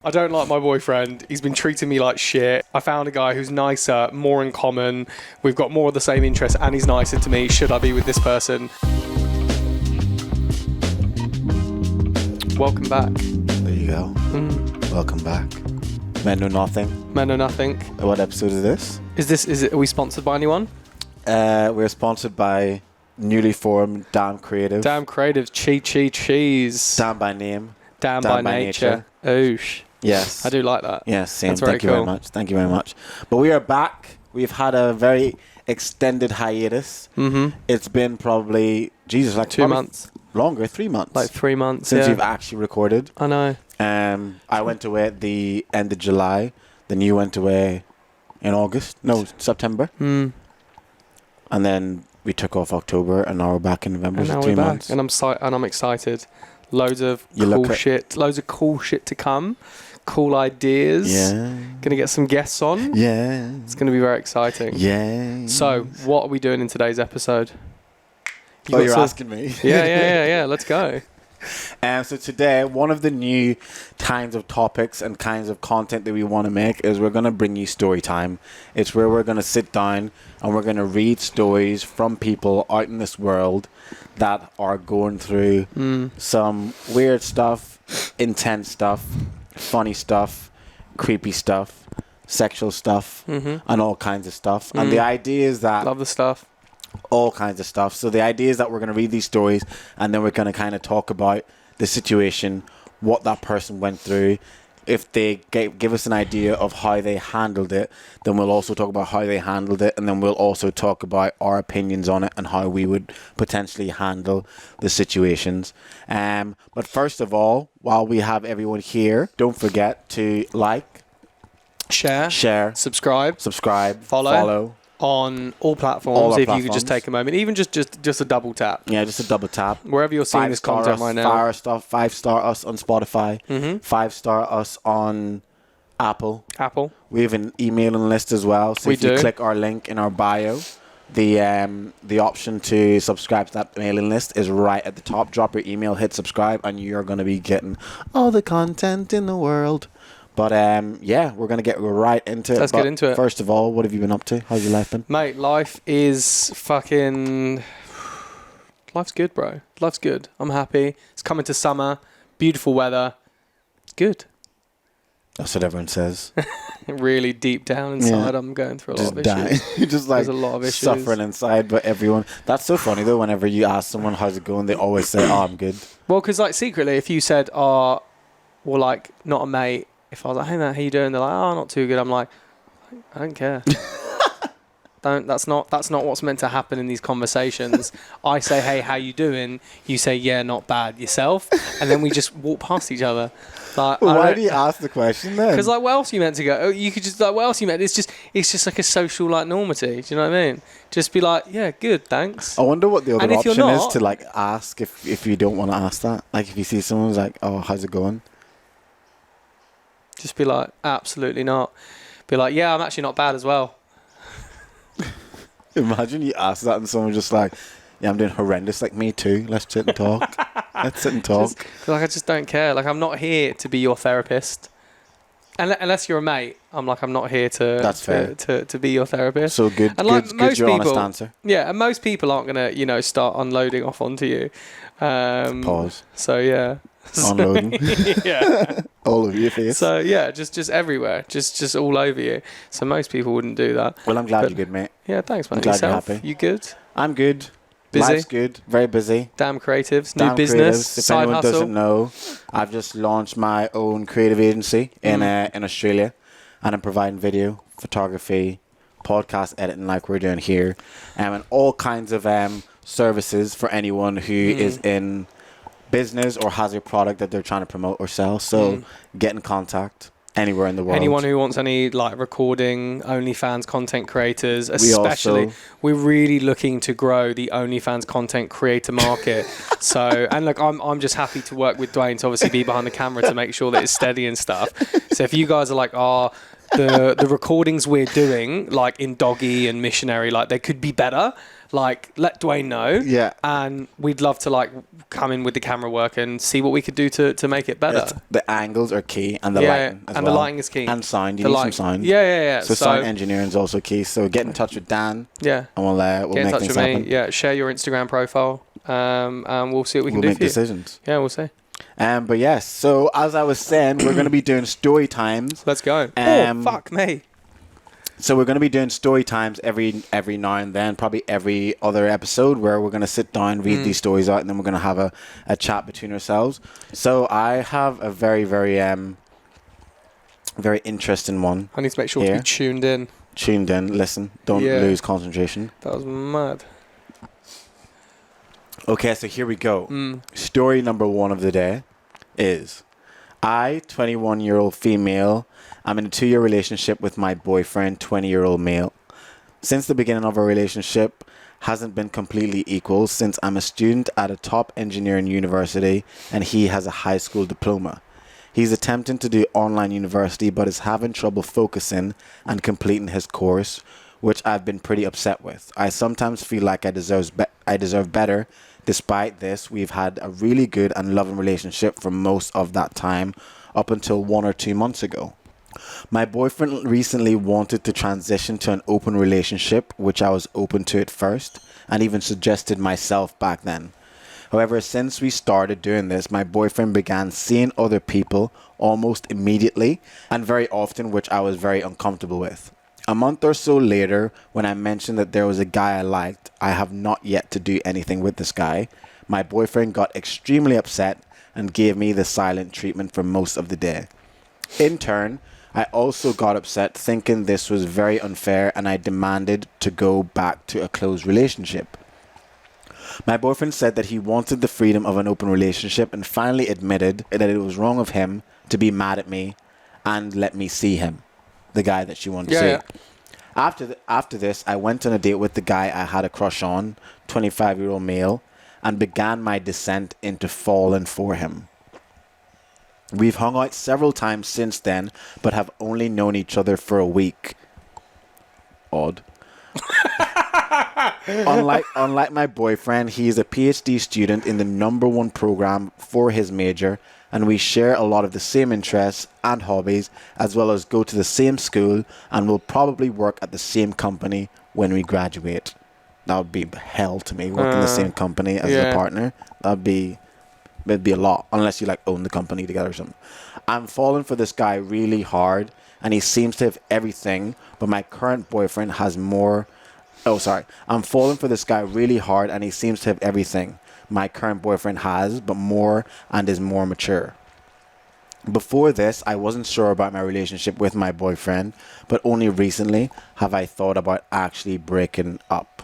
I don't like my boyfriend. He's been treating me like shit. I found a guy who's nicer, more in common. We've got more of the same interests and he's nicer to me. Should I be with this person? Welcome back. There you go. Welcome back. Men Know Nothing. Men Know Nothing. What episode is this? Are we sponsored by anyone? We're sponsored by newly formed Damn Creative. Damn Creative. Cheese. Damn by name. Damn by nature. Oosh. Yes. I do like that. Yes, same. That's very Thank you very much. Thank you very much. But we are back. We've had a very extended hiatus. Mm-hmm. It's been probably, like 2 months. Longer, 3 months. Like 3 months, since we've actually recorded. I know. I went away at the end of July. Then you went away in August. No, September. Mm. And then we took off October, and now we're back in November. And now 3 we're months. back. And I'm excited. Loads of cool shit to come. Cool ideas. Yeah. Gonna get some guests on. Yeah. It's gonna be very exciting. Yeah. So, what are we doing in today's episode? You're asking me. Yeah. Let's go. So today, one of the new kinds of topics and kinds of content that we want to make is we're going to bring you story time. It's where we're going to sit down and we're going to read stories from people out in this world that are going through some weird stuff, intense stuff, funny stuff, creepy stuff, sexual stuff, and all kinds of stuff. And the idea is that... Love the stuff. All kinds of stuff. So the idea is that we're going to read these stories and then we're going to kind of talk about the situation, what that person went through. If they give us an idea of how they handled it, then we'll also talk about how they handled it, and then we'll also talk about our opinions on it and how we would potentially handle the situations. But first of all, while we have everyone here, don't forget to like, share, subscribe, follow. On all platforms, if you could just take a moment, even just a double tap. Yeah, just a double tap. Wherever you're seeing this content right now. 5-star us on Spotify. 5-star us on Apple. We have an emailing list as well. So if you click our link in our bio, the option to subscribe to that mailing list is right at the top. Drop your email, hit subscribe, and you're going to be getting all the content in the world. But, we're going to get right into it. Let's get into it. First of all, what have you been up to? How's your life been? Mate, life is fucking... Life's good, bro. Life's good. I'm happy. It's coming to summer. Beautiful weather. Good. That's what everyone says. Really deep down inside, I'm going through a lot of issues. You're just like There's a lot of issues. Suffering inside, but everyone... That's so funny, though. Whenever you ask someone how's it going, they always say, oh, I'm good. Well, because, like, secretly, if you said, not a mate... If I was like, hey man, how you doing? They're like, oh, not too good. I'm like, I don't care. That's not what's meant to happen in these conversations. I say, hey, how you doing? You say, yeah, not bad. Yourself? And then we just walk past each other. Like, why do you ask the question then? Because like, what else are you meant to go? Oh, you could just like, what else are you meant? It's just like a social like normity. Do you know what I mean? Just be like, yeah, good, thanks. I wonder what the other option is to like ask if you don't want to ask that. Like if you see someone's like, oh, how's it going? Just be like, absolutely not. Be like, yeah, I'm actually not bad as well. Imagine you ask that and someone's just like, yeah, I'm doing horrendous. Like, me too. Let's sit and talk. I just don't care. Like, I'm not here to be your therapist. Unless you're a mate, I'm not here to be your therapist. So good. And like good your honest answer. Yeah, and most people aren't gonna, start unloading off onto you. Pause. So yeah. Unloading. Yeah. All over your face. So yeah, just everywhere, just all over you. So most people wouldn't do that. Well, I'm glad you're good, mate. Yeah, thanks, man. I'm glad Yourself? you're happy. You good? I'm good. Busy? Life's good. Very busy. Damn creatives. New business. If side anyone hustle. doesn't know, I've just launched my own creative agency in Australia, and I'm providing video, photography, podcast editing like we're doing here, and all kinds of services for anyone who is in business or has a product that they're trying to promote or sell. So get in contact anywhere in the world. Anyone who wants any like recording, OnlyFans content creators, especially, we're really looking to grow the OnlyFans content creator market. So, and look, I'm just happy to work with Dwayne to obviously be behind the camera to make sure that it's steady and stuff. So if you guys are like, the recordings we're doing, like in Doggy and Missionary, like they could be better. Like, let Dwayne know. Yeah. And we'd love to like come in with the camera work and see what we could do to make it better. The angles are key, and the lighting as and well. the lighting is key. And sound. You need some sound. Yeah. So sound engineering is also key. So get in touch with Dan. Yeah. And we'll get in make touch things with happen. me. Yeah. Share your Instagram profile. And we'll see what we can do make for you. decisions. Yeah, we'll see. But yes, so as I was saying, we're going to be doing story times. Let's go. Fuck me. So we're going to be doing story times every now and then, probably every other episode, where we're going to sit down, read these stories out, and then we're going to have a chat between ourselves. So I have a very, very, very interesting one. I need to make sure to be tuned in. Tuned in, listen, don't lose concentration. That was mad. Okay, so here we go. Story number 1 of the day is, I, 21-year-old female, I'm in a 2-year relationship with my boyfriend, 20-year-old male. Since the beginning of our relationship hasn't been completely equal, since I'm a student at a top engineering university and he has a high school diploma. He's attempting to do online university but is having trouble focusing and completing his course, which I've been pretty upset with. I sometimes feel like I deserve better. Despite this, we've had a really good and loving relationship for most of that time, up until 1 or 2 months ago. My boyfriend recently wanted to transition to an open relationship, which I was open to at first, and even suggested myself back then. However, since we started doing this, my boyfriend began seeing other people almost immediately, and very often, which I was very uncomfortable with. A month or so later, when I mentioned that there was a guy I liked, I have not yet to do anything with this guy, my boyfriend got extremely upset and gave me the silent treatment for most of the day. In turn, I also got upset, thinking this was very unfair, and I demanded to go back to a close relationship. My boyfriend said that he wanted the freedom of an open relationship and finally admitted that it was wrong of him to be mad at me and let me see him, the guy that she wanted to see. Yeah. After this, I went on a date with the guy I had a crush on, 25-year-old male, and began my descent into falling for him. We've hung out several times since then, but have only known each other for a week. Odd. Unlike my boyfriend, he is a PhD student in the #1 program for his major, and we share a lot of the same interests and hobbies, as well as go to the same school, and will probably work at the same company when we graduate. That would be hell to me, working in the same company as a partner. It'd be a lot, unless you like own the company together or something. I'm falling for this guy really hard, and he seems to have everything, but my current boyfriend has more. I'm falling for this guy really hard, and he seems to have everything my current boyfriend has, but more, and is more mature. Before this, I wasn't sure about my relationship with my boyfriend, but only recently have I thought about actually breaking up.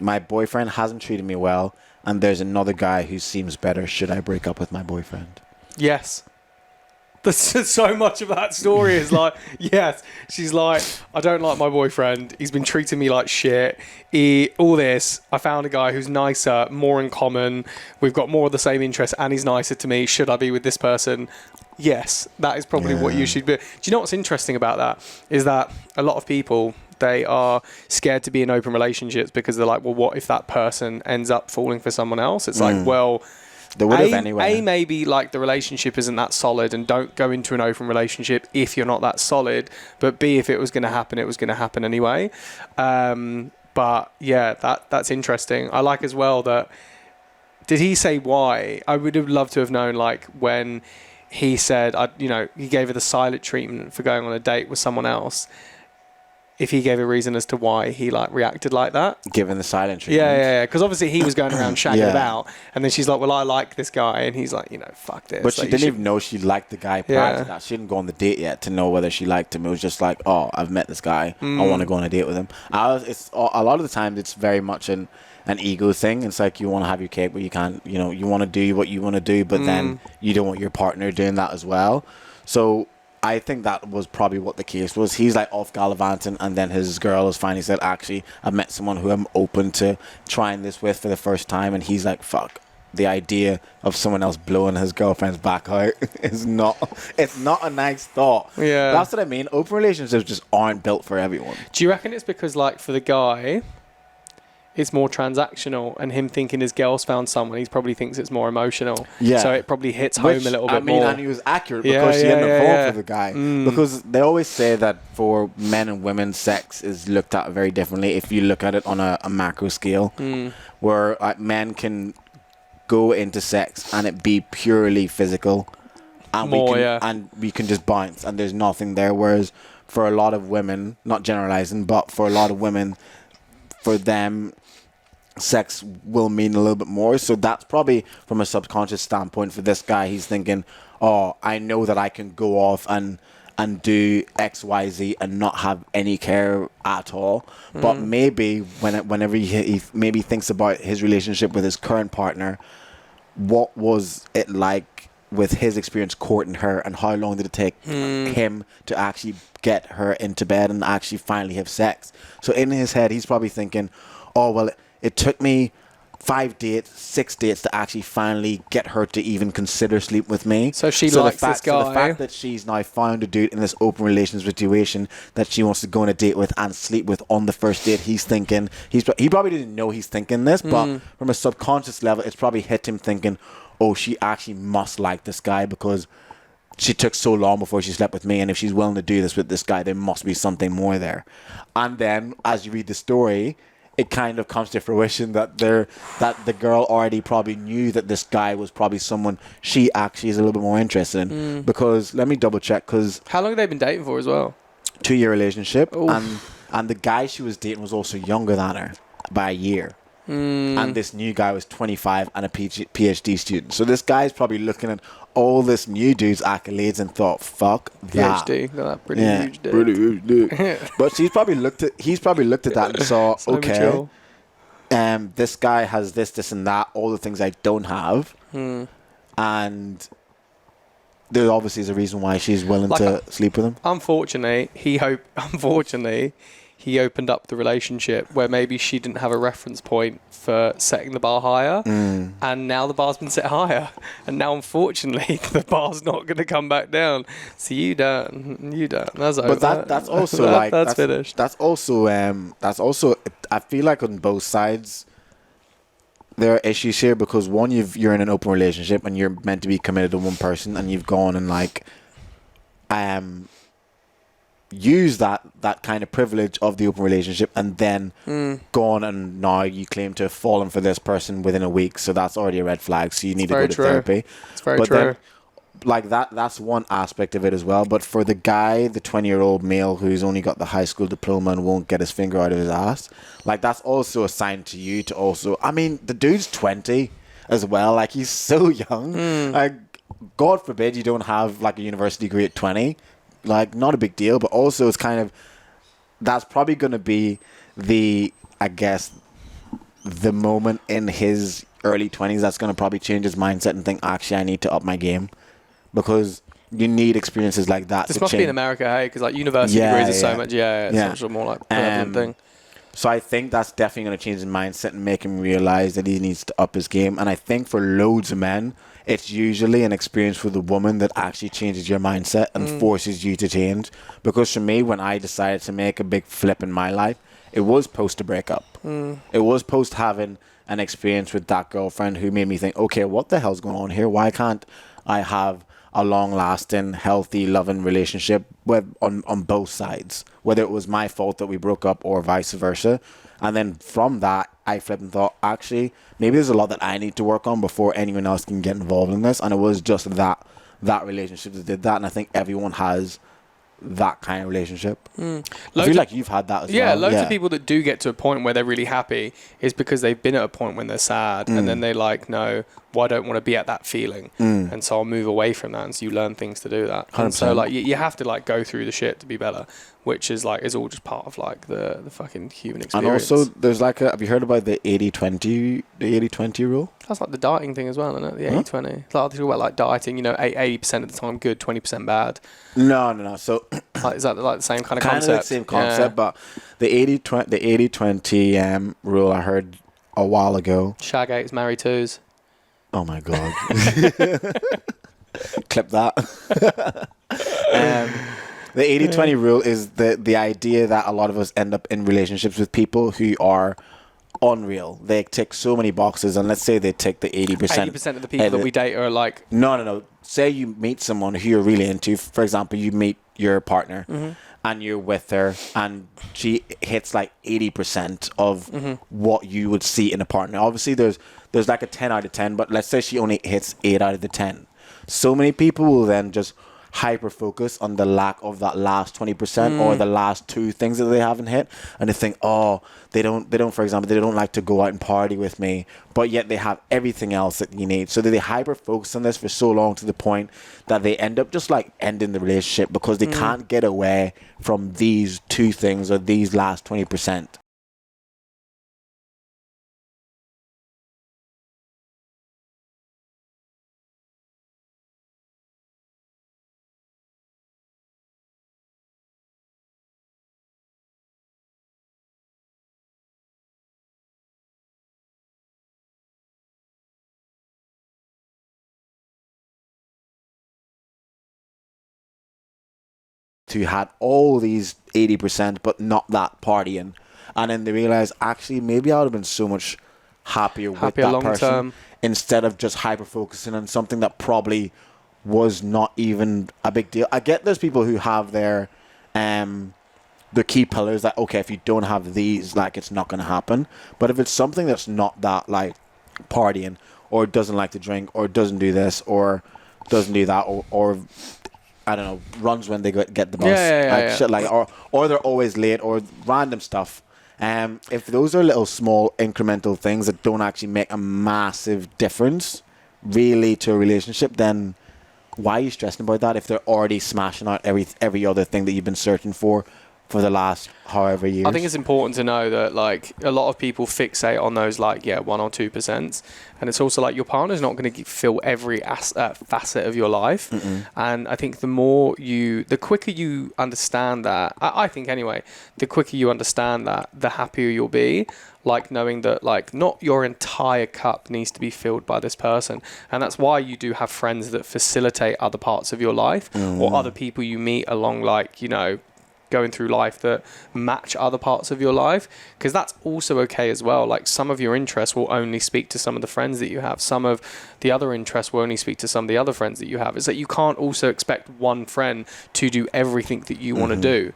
My boyfriend hasn't treated me well, and there's another guy who seems better. Should I break up with my boyfriend? Yes. There's so much of that story is like, yes. She's like, I don't like my boyfriend. He's been treating me like shit. All this. I found a guy who's nicer, more in common. We've got more of the same interests, and he's nicer to me. Should I be with this person? Yes. That is probably what you should be. Do you know what's interesting about that? Is that a lot of people, they are scared to be in open relationships because they're like, well, what if that person ends up falling for someone else? It's like, well, they would have anyway. Maybe like the relationship isn't that solid, and don't go into an open relationship if you're not that solid. But B, if it was going to happen, it was going to happen anyway. But yeah, that's interesting. I like as well that, did he say why? I would have loved to have known, like, when he said, he gave her the silent treatment for going on a date with someone else. If he gave a reason as to why he like reacted like that, given the silent treatment. Yeah. Because obviously he was going around shagging about, and then she's like, "Well, I like this guy," and he's like, "Fuck this." But like, she didn't even know she liked the guy prior to that. She didn't go on the date yet to know whether she liked him. It was just like, "Oh, I've met this guy. I want to go on a date with him." It's a lot of the time it's very much an ego thing. It's like you want to have your cake, but you can't. You want to do what you want to do, but then you don't want your partner doing that as well. So I think that was probably what the case was. He's like off gallivanting, and then his girl has finally said, actually, I've met someone who I'm open to trying this with for the first time, and he's like, fuck, the idea of someone else blowing his girlfriend's back out is not, it's not a nice thought. Yeah. That's what I mean. Open relationships just aren't built for everyone. Do you reckon it's because, like, for the guy, it's more transactional, and him thinking his girl's found someone, he probably thinks it's more emotional. Yeah. So it probably hits home a little bit more. And he was accurate because she ended up falling for the guy. Mm. Because they always say that for men and women, sex is looked at very differently. If you look at it on a macro scale, where men can go into sex and it be purely physical, and we can just bounce, and there's nothing there. Whereas for a lot of women, not generalizing, but for a lot of women, for them, sex will mean a little bit more. So that's probably from a subconscious standpoint for this guy. He's thinking, oh, I know that I can go off and do X, Y, Z and not have any care at all. But maybe whenever he maybe thinks about his relationship with his current partner, what was it like with his experience courting her, and how long did it take him to actually get her into bed and actually finally have sex? So in his head, he's probably thinking, oh, well, it took me 5 dates, 6 dates to actually finally get her to even consider sleep with me. So she likes this guy. So the fact that she's now found a dude in this open relationship situation that she wants to go on a date with and sleep with on the first date, he's thinking, he probably didn't know he's thinking this, but from a subconscious level, it's probably hit him thinking, oh, she actually must like this guy because she took so long before she slept with me, and if she's willing to do this with this guy, there must be something more there. And then as you read the story, it kind of comes to fruition that the girl already probably knew that this guy was probably someone she actually is a little bit more interested in. Because let me double check, because how long have they been dating for as well? 2-year relationship. And the guy she was dating was also younger than her by a year. And this new guy was 25 and a PhD student. So this guy's probably looking at all this new dude's accolades and thought, fuck that. PhD, got that pretty huge dick. Pretty huge dick. But he's probably looked at that and saw, so okay, this guy has this and that, all the things I don't have. And there obviously is a reason why she's willing to sleep with him. Unfortunately, he opened up the relationship where maybe she didn't have a reference point for setting the bar higher, and now the bar's been set higher, and now unfortunately the bar's not going to come back down. So you done. That's over. But that's also that's finished. That's also I feel like on both sides there are issues here, because one, you're in an open relationship and you're meant to be committed to one person, and you've gone and use that kind of privilege of the open relationship, and then gone and now you claim to have fallen for this person within a week. So that's already a red flag. So you need to go to therapy. It's very true. Then, that's one aspect of it as well. But for the guy, the 20-year-old male who's only got the high school diploma and won't get his finger out of his ass, that's also a sign to you to also, I mean, the dude's 20 as well. He's so young. God forbid you don't have a university degree at 20. Not a big deal, but also it's kind of, that's probably going to be the moment in his early 20s that's going to probably change his mindset and think, actually, I need to up my game, because you need experiences like that. This must be in America, hey, because university degrees are so much, it's much more prevalent thing. So I think that's definitely going to change his mindset and make him realize that he needs to up his game. And I think for loads of men, it's usually an experience with a woman that actually changes your mindset and forces you to change. Because for me, when I decided to make a big flip in my life, it was post a breakup. It was post having an experience with that girlfriend who made me think, okay, what the hell's going on here? Why can't I have a long-lasting, healthy, loving relationship on both sides, whether it was my fault that we broke up or vice versa? And then from that, I flipped and thought, actually, maybe there's a lot that I need to work on before anyone else can get involved in this. And it was just that relationship that did that. And I think everyone has that kind of relationship. I feel like you've had that as well. Yeah, loads of people that do get to a point where they're really happy is because they've been at a point when they're sad, and then they no, well, I don't want to be at that feeling, and so I'll move away from that, and so you learn things to do that. And so you have to go through the shit to be better, which is is all just part of the fucking human experience. And also there's have you heard about the 80-20 rule? That's the dieting thing as well, isn't it? The 80-20. It's they talk about dieting, 80% of the time good, 20% bad. No. So is that the same kind of concept? Kind of the same concept, but the 80-20 rule I heard a while ago. Shag 8s, marry 2s. Oh my God. Clip that. The 80-20 rule is the idea that a lot of us end up in relationships with people who are unreal. They tick so many boxes, and let's say they tick the 80%. 80% of the people that we date are like... No. Say you meet someone who you're really into. For example, you meet your partner, and you're with her, and she hits like 80% of what you would see in a partner. Obviously, there's like a 10 out of 10, but let's say she only hits 8 out of the 10. So many people will then just hyper focus on the lack of that last 20% or the last 2 things that they haven't hit, and they think, oh, they don't, for example, they don't like to go out and party with me, but yet they have everything else that you need. So they hyper focus on this for so long to the point that they end up just like ending the relationship because they can't get away from these 2 things or these last 20%. Who had all these 80% but not that partying, and then they realize actually maybe I would have been so much happier with that long person term, instead of just hyper focusing on something that probably was not even a big deal. I get there's people who have their key pillars that, okay, if you don't have these, like, it's not going to happen. But if it's something that's not that, like partying, or doesn't like to drink, or doesn't do this, or doesn't do that, or I don't know, runs when they get the bus, shit like, or they're always late, or random stuff. If those are little small incremental things that don't actually make a massive difference really to a relationship, then why are you stressing about that if they're already smashing out every other thing that you've been searching for the last however years? I think it's important to know that, like, a lot of people fixate on those, like, 1 or 2%, and it's also like your partner's not going to fill every facet of your life. And I think the quicker you understand that, I think anyway, the quicker you understand that, the happier you'll be. Like, knowing that, like, not your entire cup needs to be filled by this person. And that's why you do have friends that facilitate other parts of your life, or other people you meet along, like, you know, going through life that match other parts of your life, because that's also okay as well. Like, some of your interests will only speak to some of the friends that you have, some of the other interests will only speak to some of the other friends that you have. It's that you can't also expect one friend to do everything that you want to do.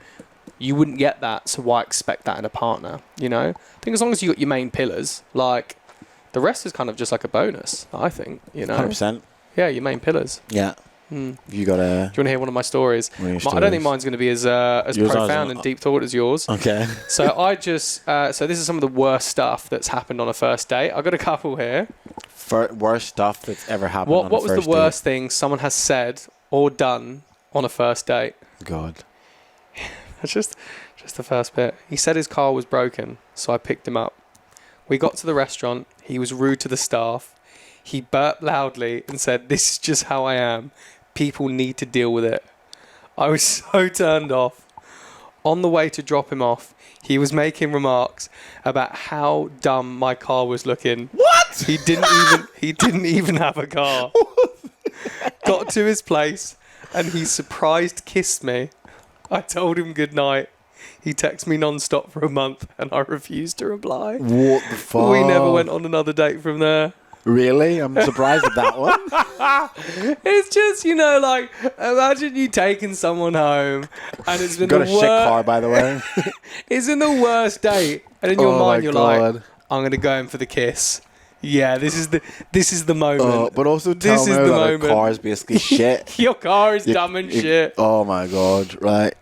You wouldn't get that, so why expect that in a partner, you know? I think as long as you got your main pillars, like, the rest is kind of just like a bonus, I think, you know? 100%. Yeah, your main pillars. Yeah. You got Do you want to hear one of my stories? I don't think mine's going to be as profound and deep thought as yours. Okay. So I just so this is some of the worst stuff that's happened on a first date. I've got a couple here. Worst stuff that's ever happened on a first date. What was the worst thing someone has said or done on a first date? God. It's just the first bit. He said his car was broken, so I picked him up. We got to the restaurant. He was rude to the staff. He burped loudly and said, "This is just how I am. People need to deal with it." I was so turned off. On the way to drop him off, he was making remarks about how dumb my car was looking. What? He didn't even have a car. Got to his place and he surprised kissed me. I told him goodnight. He texted me non-stop for a month and I refused to reply. What the fuck? We never went on another date from there. Really? I'm surprised at that one. It's just, you know, like, imagine you taking someone home and it's been got a shit car, by the way. It's in the worst date, and in your mind you're like, I'm gonna go in for the kiss. Yeah, this is the moment. But also tell me that a car is basically shit. Your car is dumb and shit. Oh my god! Right.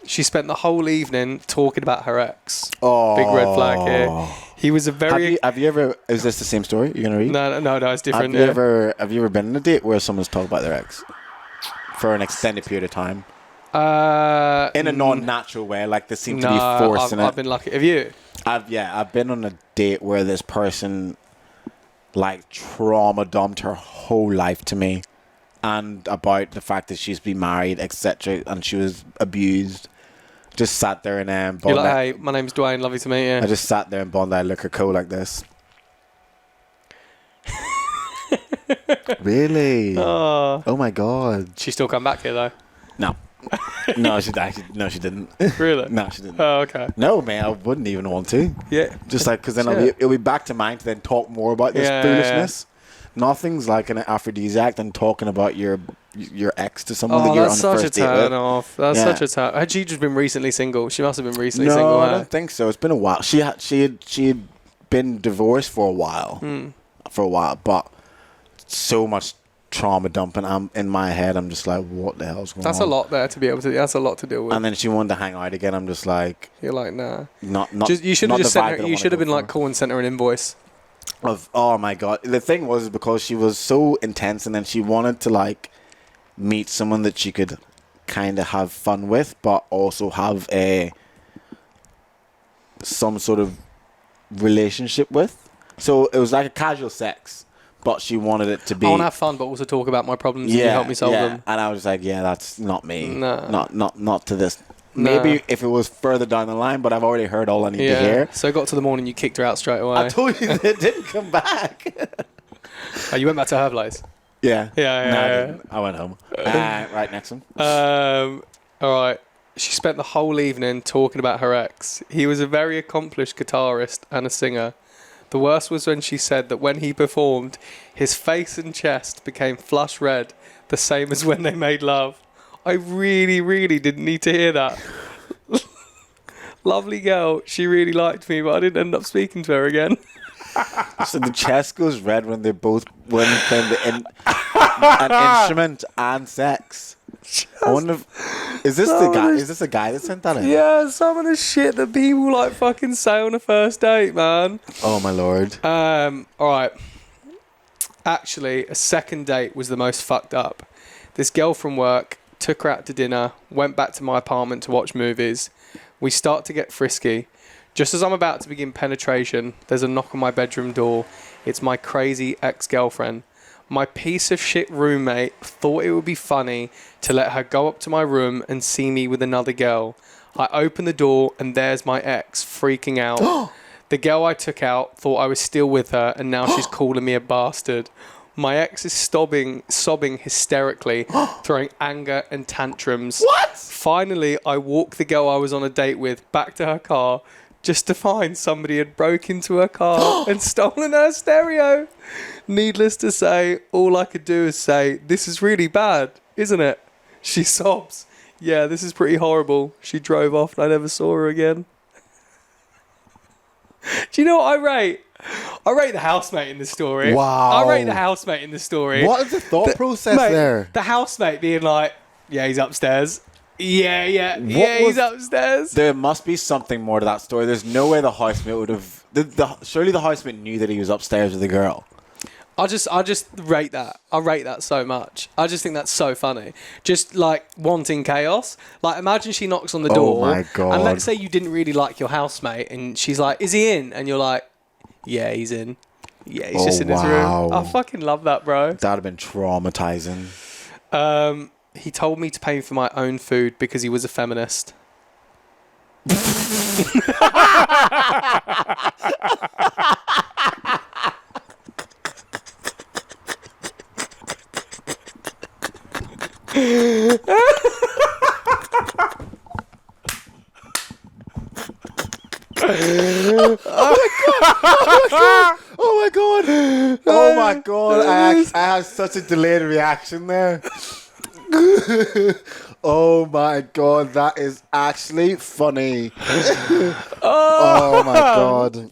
She spent the whole evening talking about her ex. Oh, big red flag here. He was a very. Have you ever? Is this the same story you're gonna read? No, it's different. Have you ever been on a date where someone's talked about their ex for an extended period of time? In a non-natural way, like they seem to be forcing it. I've been lucky. Have you? I've been on a date where this person like trauma dumped her whole life to me, and about the fact that she's been married, etc., and she was abused. Just sat there and You're like, "Hey, my name's Dwayne. Lovely to meet you." I just sat there in Bondi Liquor Co. like this. Really? Oh. Oh my god. She still come back here though. No. She didn't. Really? No, she didn't. Oh, okay. No, man, I wouldn't even want to. Yeah. Just like, because then Shit. it'll be back to mind to then talk more about this foolishness. Nothing's like an aphrodisiac than talking about your ex to someone that you're on the such a first date with. turn off. That's such a turn. Had she just been recently single? She must have been recently single. No, I don't think so. It's been a while. She had been divorced for a while. But so much trauma dumping. I'm in my head. I'm just like, what the hell's going on? That's a lot there to be able to. That's a lot to deal with. And then she wanted to hang out again. I'm just like, you're like, nah. Not. Just, you should have just sent her. You should have been for. like, call and sent her an invoice. Oh my god! The thing was because she was so intense, and then she wanted to like meet someone that she could kind of have fun with, but also have some sort of relationship with. So it was like a casual sex, but she wanted it to be. I want to have fun, but also talk about my problems and you help me solve them. And I was like, yeah, that's not me. No. Not to this. Maybe if it was further down the line, but I've already heard all I need to hear. So it got to the morning, you kicked her out straight away. I told you they didn't come back. Oh, you went back to her place? Yeah. Yeah. No, I didn't. I went home. Right, next one. All right. She spent the whole evening talking about her ex. He was a very accomplished guitarist and a singer. The worst was when she said that when he performed, his face and chest became flush red, the same as when they made love. I really, really didn't need to hear that. Lovely girl. She really liked me, but I didn't end up speaking to her again. So the chest goes red when they're both when an instrument and sex. I wonder if, is this a guy that sent that in? Yeah, some of the shit that people like fucking say on a first date, man. Oh my lord. All right. Actually, a second date was the most fucked up. This girl from work took her out to dinner, went back to my apartment to watch movies. We start to get frisky. Just as I'm about to begin penetration, there's a knock on my bedroom door. It's my crazy ex-girlfriend. My piece of shit roommate thought it would be funny to let her go up to my room and see me with another girl. I open the door and there's my ex freaking out. The girl I took out thought I was still with her and now she's calling me a bastard. My ex is sobbing hysterically, throwing anger and tantrums. What? Finally, I walk the girl I was on a date with back to her car just to find somebody had broke into her car and stolen her stereo. Needless to say, all I could do is say, this is really bad, isn't it? She sobs. Yeah, this is pretty horrible. She drove off and I never saw her again. Do you know what I rate? I rate the housemate in this story. Wow. I rate the housemate in this story. What is the thought process mate, there? The housemate being like, yeah, he's upstairs. Yeah, he's upstairs. There must be something more to that story. There's no way the housemate would have. Surely the housemate knew that he was upstairs with the girl. I just rate that. I rate that so much. I just think that's so funny. Just like wanting chaos. Like imagine she knocks on the door. Oh my god. And let's say you didn't really like your housemate, and she's like, "Is he in?" And you're like, "Yeah, he's in. Yeah, he's just in his room." I fucking love that, bro. That'd have been traumatizing. He told me to pay for my own food because he was a feminist. Oh my god! I have such a delayed reaction there. Oh my god, that is actually funny. Oh my god.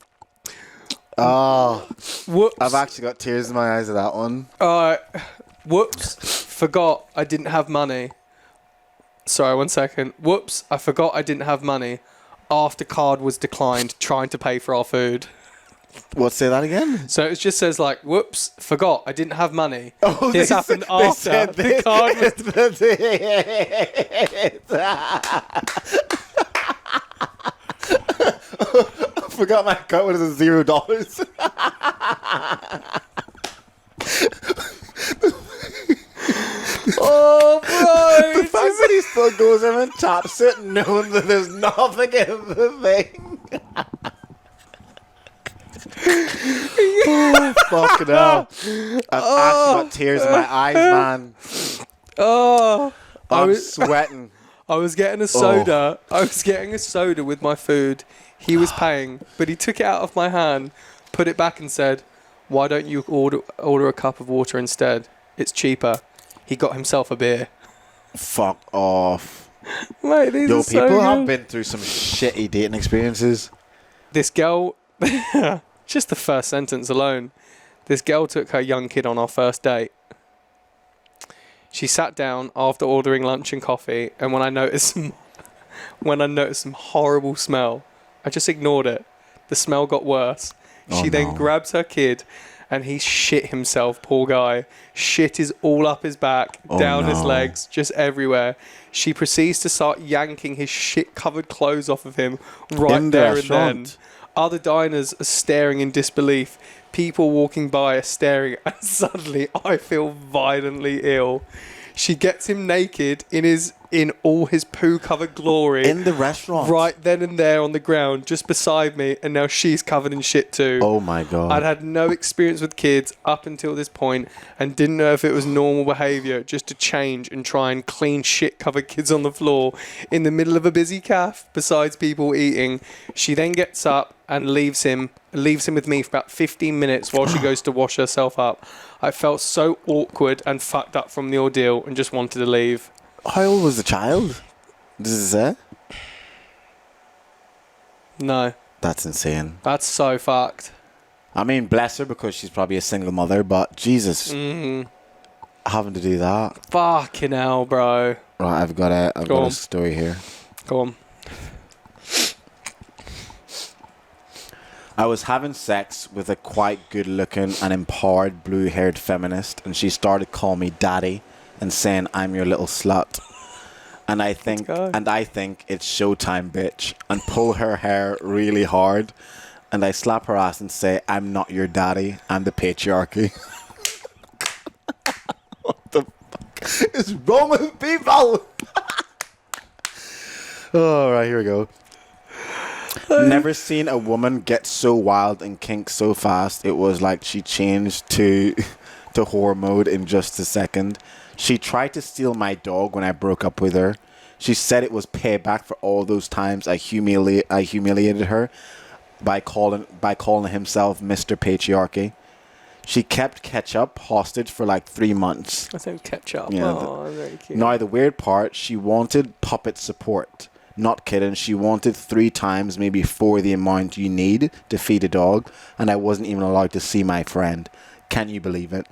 Oh, Whoops. I've actually got tears in my eyes at that one. Whoops. Forgot I didn't have money. Sorry, 1 second. Whoops. I forgot I didn't have money. After card was declined, trying to pay for our food. What? Say that again? So it just says like, whoops, forgot I didn't have money. Oh, this happened after the card was. I forgot my account was $0. Oh, bro! The fact that he still goes in and taps it, knowing that there's nothing in the thing. Oh, fucking hell. I've actually got tears in my eyes, man. Oh, I'm sweating. I was getting a soda. I was getting a soda with my food. He was paying, but he took it out of my hand, put it back and said, "Why don't you order a cup of water instead? It's cheaper." He got himself a beer. Fuck off. Mate, these Yo, are so people good. have been through some shitty dating experiences. This girl, just the first sentence alone, this girl took her young kid on our first date. She sat down after ordering lunch and coffee, and when I noticed some horrible smell, I just ignored it. The smell got worse. She then grabs her kid, and he shit himself, poor guy. Shit is all up his back, down his legs, just everywhere. She proceeds to start yanking his shit-covered clothes off of him right there and then. Other diners are staring in disbelief. People walking by are staring, and suddenly I feel violently ill. She gets him naked in all his poo-covered glory. In the restaurant. Right then and there on the ground, just beside me, and now she's covered in shit too. Oh my God. I'd had no experience with kids up until this point and didn't know if it was normal behaviour just to change and try and clean shit-covered kids on the floor in the middle of a busy cafe besides people eating. She then gets up and leaves him with me for about 15 minutes while she goes to wash herself up. I felt so awkward and fucked up from the ordeal and just wanted to leave. How old was the child? Does it say? No. That's insane. That's so fucked. I mean, bless her because she's probably a single mother, but Jesus. Having to do that. Fucking hell, bro. Right, I've got a story here. Go on. I was having sex with a quite good-looking and empowered blue-haired feminist, and she started calling me daddy and saying I'm your little slut. And I think it's showtime, bitch, and pull her hair really hard, and I slap her ass and say I'm not your daddy, I'm the patriarchy. What the fuck is wrong with people? All right, here we go. Never seen a woman get so wild and kink so fast. It was like she changed to whore mode in just a second. She tried to steal my dog when I broke up with her. She said it was payback for all those times I humiliated her by calling himself Mr. Patriarchy. She kept Ketchup hostage for like 3 months. I think Ketchup. Yeah, oh, very cute. Now the weird part, she wanted puppet support. Not kidding, she wanted 3 times, maybe 4 the amount you need to feed a dog, and I wasn't even allowed to see my friend. Can you believe it?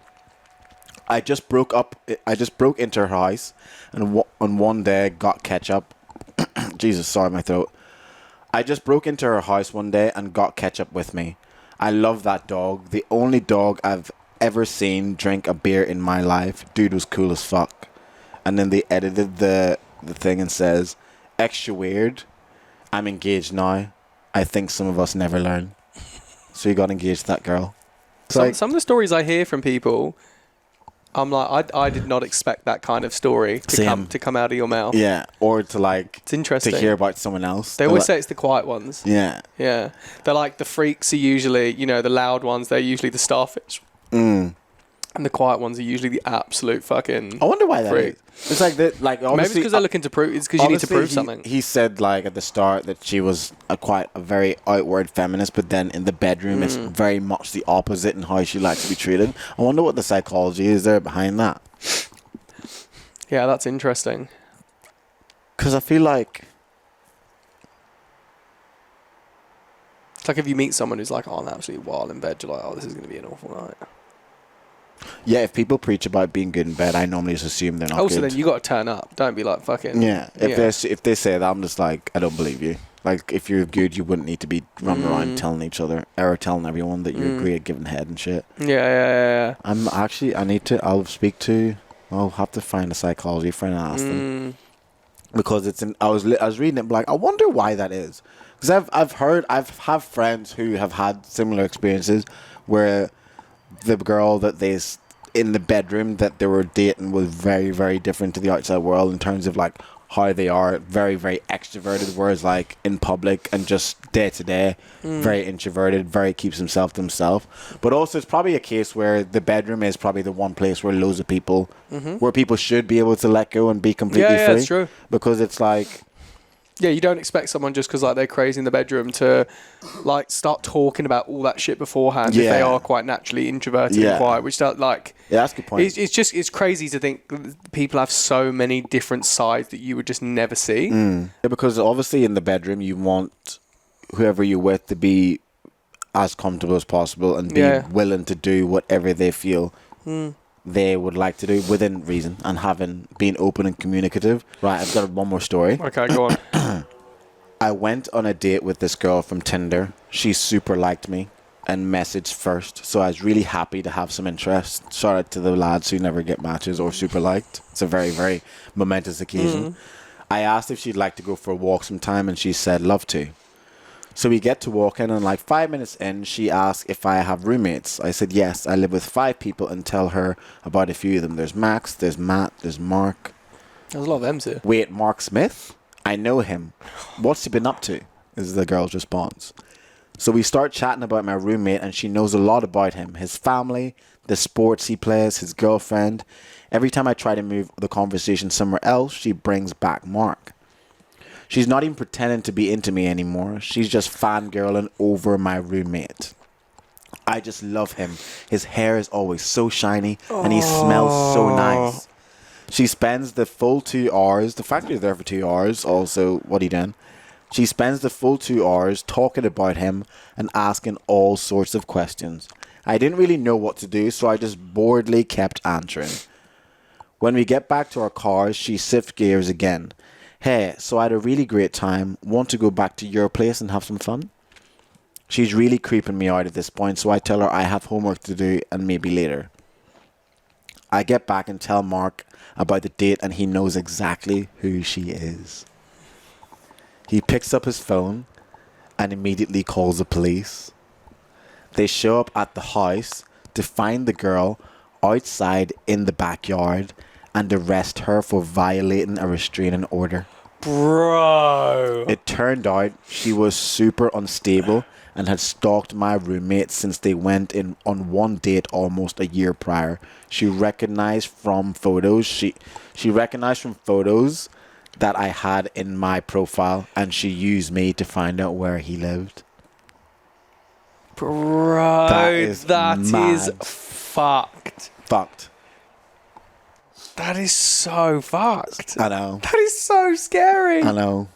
I just broke into her house, and on one day got Ketchup. Jesus, sorry, my throat. I just broke into her house one day and got Ketchup with me. I love that dog. The only dog I've ever seen drink a beer in my life. Dude was cool as fuck. And then they edited the thing and says, extra weird. I'm engaged now. I think some of us never learn. So you got engaged to that girl. Some of the stories I hear from people, I'm like, I did not expect that kind of story to come out of your mouth. Yeah, or to it's interesting to hear about someone else. They always say it's the quiet ones. Yeah. Yeah. They're like the freaks are usually, the loud ones, they're usually the starfish. And the quiet ones are usually the absolute fucking I wonder why that freak. is. It's like that, obviously. Maybe it's because they're looking to prove. It's because you need to prove something. He said at the start that she was a very outward feminist, but then in the bedroom it's very much the opposite in how she likes to be treated. I wonder what the psychology is there behind that. Yeah, that's interesting. Because I feel like it's like if you meet someone who's like, I'm absolutely wild in bed, you're like, oh, this is going to be an awful night. Yeah, if people preach about being good in bed, I normally just assume they're not also, good. then you got to turn up. Don't be like fucking. Yeah, if they say that, I'm just like, I don't believe you. Like, if you're good, you wouldn't need to be running around telling each other or telling everyone that you're great at giving head and shit. Yeah. I'll have to find a psychology friend and ask them. Because I was reading it, like, I wonder why that is. Because I've have friends who have had similar experiences where the girl that in the bedroom that they were dating was very, very different to the outside world in terms of like how they are very, very extroverted, whereas like in public and just day to day, very introverted, very keeps himself to himself. But also it's probably a case where the bedroom is probably the one place where loads of people, where people should be able to let go and be completely free. That's true. Because it's like... Yeah, you don't expect someone just because like they're crazy in the bedroom to like start talking about all that shit beforehand if they are quite naturally introverted and quiet, which like that's a good point. It's crazy to think people have so many different sides that you would just never see. Yeah, because obviously in the bedroom you want whoever you're with to be as comfortable as possible and be willing to do whatever they feel they would like to do within reason and being open and communicative. Right, I've got one more story. Okay, go on. I went on a date with this girl from Tinder. She super liked me and messaged first, so I was really happy to have some interest. Shout out to the lads who never get matches or super liked. It's a very, very momentous occasion. I asked if she'd like to go for a walk sometime, and she said love to. So we get to walking, and like 5 minutes in, she asked if I have roommates. I said yes, I live with 5 people, and tell her about a few of them. There's Max, there's Matt, there's Mark. There's a lot of M's here. Wait, Mark Smith? I know him. What's he been up to? Is the girl's response. So we start chatting about my roommate, and she knows a lot about him, his family, the sports he plays, his girlfriend. Every time I try to move the conversation somewhere else, she brings back Mark. She's not even pretending to be into me anymore. She's just fangirling over my roommate. I just love him. His hair is always so shiny and he smells so nice. She spends the full 2 hours. The fact that he's there for 2 hours, also, what he done? She spends the full 2 hours talking about him and asking all sorts of questions. I didn't really know what to do, so I just boredly kept answering. When we get back to our cars, she shifts gears again. Hey, so I had a really great time. Want to go back to your place and have some fun? She's really creeping me out at this point, so I tell her I have homework to do and maybe later. I get back and tell Mark about the date, and he knows exactly who she is. He picks up his phone and immediately calls the police. They show up at the house to find the girl outside in the backyard and arrest her for violating a restraining order. Bro. It turned out she was super unstable and had stalked my roommate since they went in on one date almost a year prior. She recognized from photos. She recognized from photos that I had in my profile, and she used me to find out where he lived. Bro, that is fucked. Fucked. That is so fucked. I know. That is so scary. I know.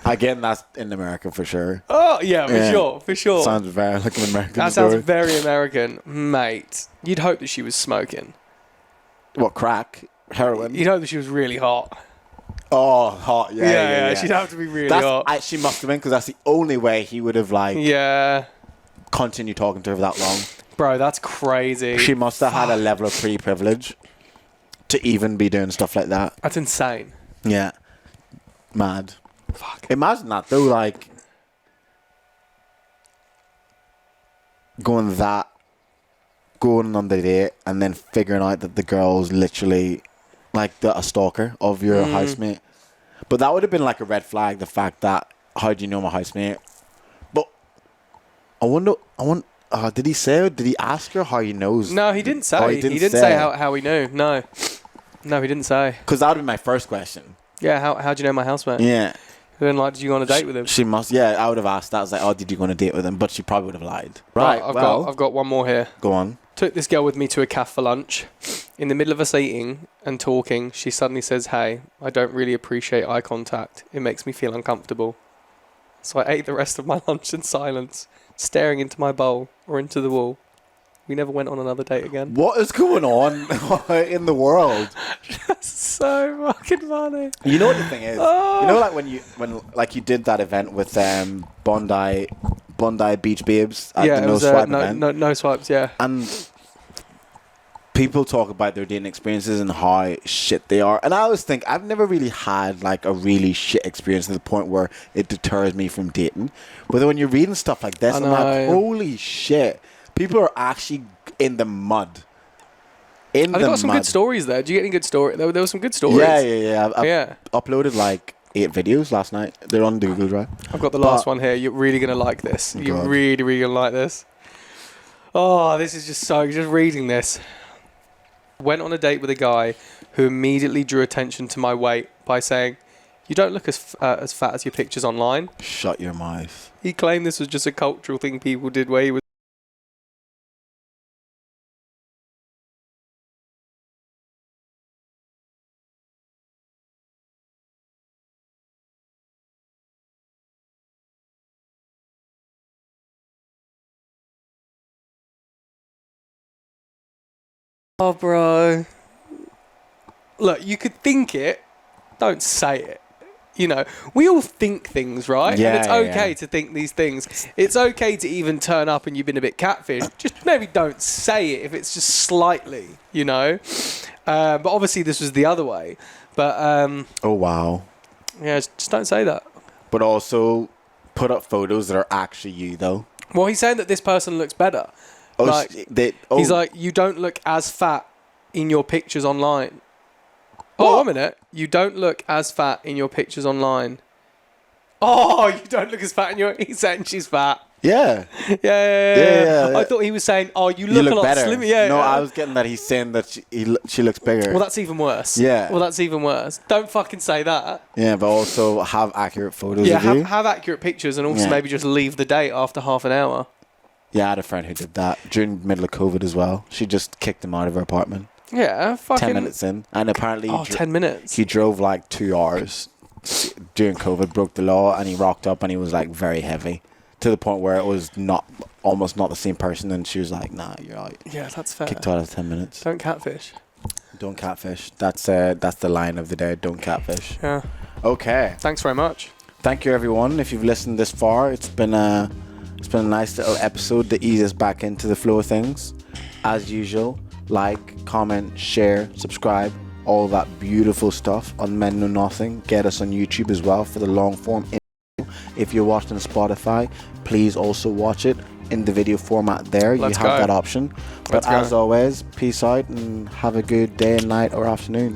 Again, that's in America for sure. Oh, yeah, for sure. Sounds very like an American That story. sounds very American. Mate, you'd hope that she was smoking. What, crack? Heroin? You'd hope that she was really hot. Oh, hot. Yeah. She'd have to be really hot. She must have been, because that's the only way he would have, like, continued talking to her for that long. Bro, that's crazy. She must have had a level of pre-privilege to even be doing stuff like that. That's insane. Yeah. Mad. Fuck. Imagine that, though, like, going on the date and then figuring out that the girl's literally, like, a stalker of your housemate. But that would have been, like, a red flag, the fact that, how do you know my housemate? But I wonder, did he say, or did he ask her how he knows? No, he didn't say. Oh, he didn't say how he knew. No, he didn't say. Because that would be my first question. Yeah, how do you know my housemate? Yeah. Then, like, did you go on a date with him? She must. Yeah, I would have asked that. I was like, oh, did you go on a date with him? But she probably would have lied. Right. I've got one more here. Go on. Took this girl with me to a cafe for lunch. In the middle of us eating and talking, she suddenly says, "Hey, I don't really appreciate eye contact. It makes me feel uncomfortable." So I ate the rest of my lunch in silence, staring into my bowl or into the wall. We never went on another date again. What is going on in the world? That's so fucking funny. You know what the thing is? You know, like when you did that event with Bondi Beach Babes at the No Swipe event. No swipes, yeah. And people talk about their dating experiences and how shit they are. And I always think I've never really had like a really shit experience to the point where it deters me from dating. But then when you're reading stuff like this, I'm like, holy shit. People are actually in the mud. in I've the got some mud. good stories there. Do you get any good stories? There were some good stories. Yeah. I've Yeah. uploaded like 8 videos last night. They're on the Google Drive. I've got the last one here. You're really going to like this. Oh, You're God. really, really going to like this. Oh, this is just reading this. Went on a date with a guy who immediately drew attention to my weight by saying, "You don't look as fat as your pictures online." Shut your mouth. He claimed this was just a cultural thing people did where he was. Oh, bro. Look, you could think it. Don't say it. You know, we all think things, right? Yeah, and it's okay yeah. to think these things. It's okay to even turn up and you've been a bit catfish. Just maybe don't say it if it's just slightly, you know? But obviously this was the other way. But, Oh, wow. yeah, just don't say that. But also put up photos that are actually you, though. Well, he's saying that this person looks better. Oh, Like, He's oh, like, you don't look as fat in your pictures online. Oh, What? a minute. You don't look as fat in your pictures online. Oh, you don't look as fat in your... He's saying she's fat. yeah. Yeah. Yeah. I thought he was saying, oh, you You look a look lot better. slimmer. Yeah. No, yeah. I was getting that he's saying that she looks bigger. Well, that's even worse. Yeah. Well, that's even worse. Don't fucking say that. Yeah, but also have accurate photos Yeah, of you. have accurate pictures and also Yeah. maybe just leave the date after half an hour. Yeah, I had a friend who did that during the middle of COVID as well. She just kicked him out of her apartment. Yeah, fucking... 10 minutes in. And apparently 10 minutes. he drove like 2 hours during COVID, broke the law, and he rocked up and he was like very heavy. To the point where it was almost not the same person, and she was like, "Nah, you're out." Yeah, that's fair. Kicked out of 10 minutes. Don't catfish. Don't catfish. That's the line of the day. Don't catfish. Yeah. Okay. Thanks very much. Thank you, everyone. If you've listened this far, it's been a nice little episode to ease us back into the flow of things. As usual, like, comment, share, subscribe, all that beautiful stuff on Men Know Nothing. Get us on YouTube as well for the long form. If you're watching on Spotify, please also watch it in the video format there. Let's you have go. that option. But Let's go. as always, peace out and have a good day, night, or afternoon.